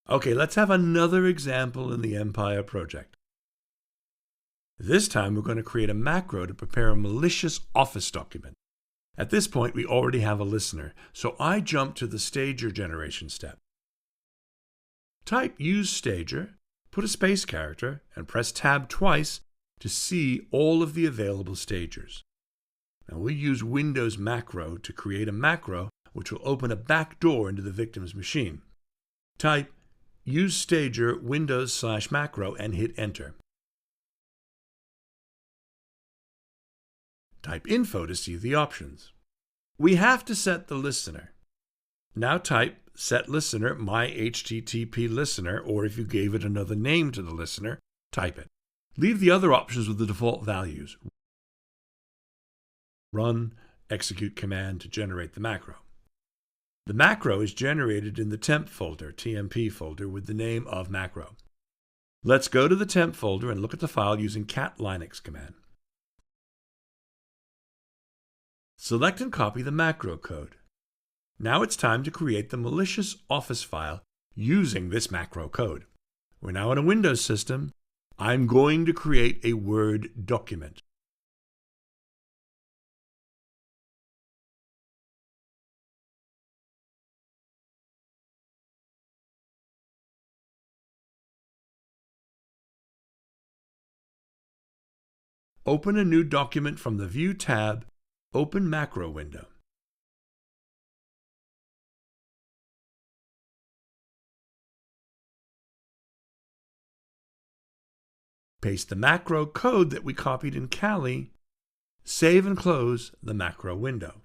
Okay, let's have another example in the Empire project. This time we're going to create a macro to prepare a malicious Office document. At this point, we already have a listener, so I jump to the stager generation step. Type use stager, put a space character, and press tab twice to see all of the available stagers. Now we'll use Windows macro to create a macro which will open a back door into the victim's machine. Type use stager Windows/macro and hit enter. Type info to see the options. We have to set the listener. Now type set listener my HTTP listener, or if you gave it another name to the listener, type it. Leave the other options with the default values. Run execute command to generate the macro. The macro is generated in the temp folder, TMP folder, with the name of macro. Let's go to the temp folder and look at the file using cat linux command. Select and copy the macro code. Now it's time to create the malicious Office file using this macro code. We're now in a Windows system. I'm going to create a Word document. Open a new document from the View tab. Open Macro window. Paste the macro code that we copied in Kali. Save and close the macro window.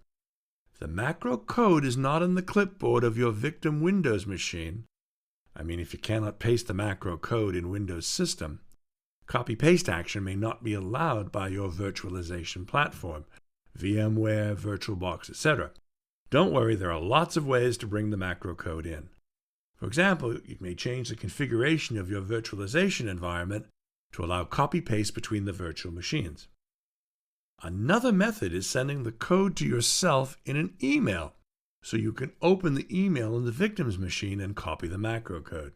If the macro code is not in the clipboard of your victim Windows machine, if you cannot paste the macro code in Windows system, copy-paste action may not be allowed by your virtualization platform, VMware, VirtualBox, etc. Don't worry, there are lots of ways to bring the macro code in. For example, you may change the configuration of your virtualization environment to allow copy-paste between the virtual machines. Another method is sending the code to yourself in an email, so you can open the email in the victim's machine and copy the macro code.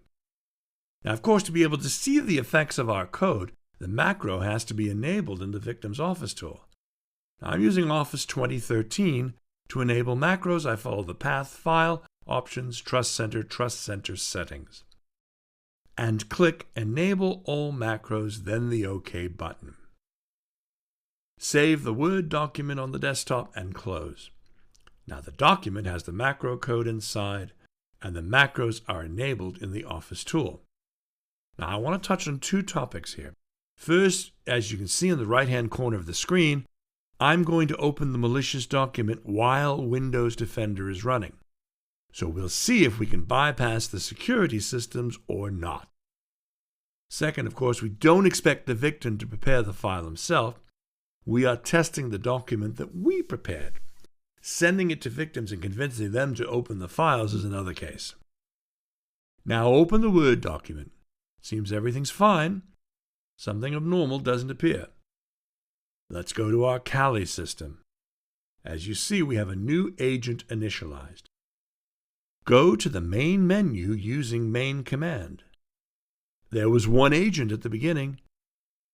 Now, of course, to be able to see the effects of our code, the macro has to be enabled in the victim's Office tool. Now, I'm using Office 2013. To enable macros, I follow the path File, Options, Trust Center settings. And click Enable All Macros, then the OK button. Save the Word document on the desktop and close. Now the document has the macro code inside, and the macros are enabled in the Office tool. Now I want to touch on two topics here. First, as you can see in the right-hand corner of the screen, I'm going to open the malicious document while Windows Defender is running. So we'll see if we can bypass the security systems or not. Second, of course, we don't expect the victim to prepare the file himself. We are testing the document that we prepared. Sending it to victims and convincing them to open the files is another case. Now open the Word document. Seems everything's fine. Something abnormal doesn't appear. Let's go to our Kali system. As you see, we have a new agent initialized. Go to the main menu using main command. There was one agent at the beginning.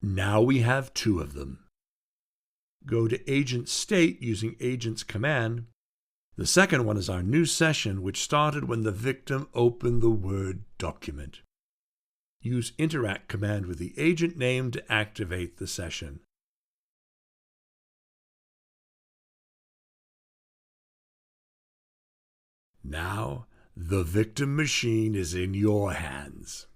Now we have two of them. Go to agent state using agent's command. The second one is our new session, which started when the victim opened the Word document. Use interact command with the agent name to activate the session. Now, the victim machine is in your hands.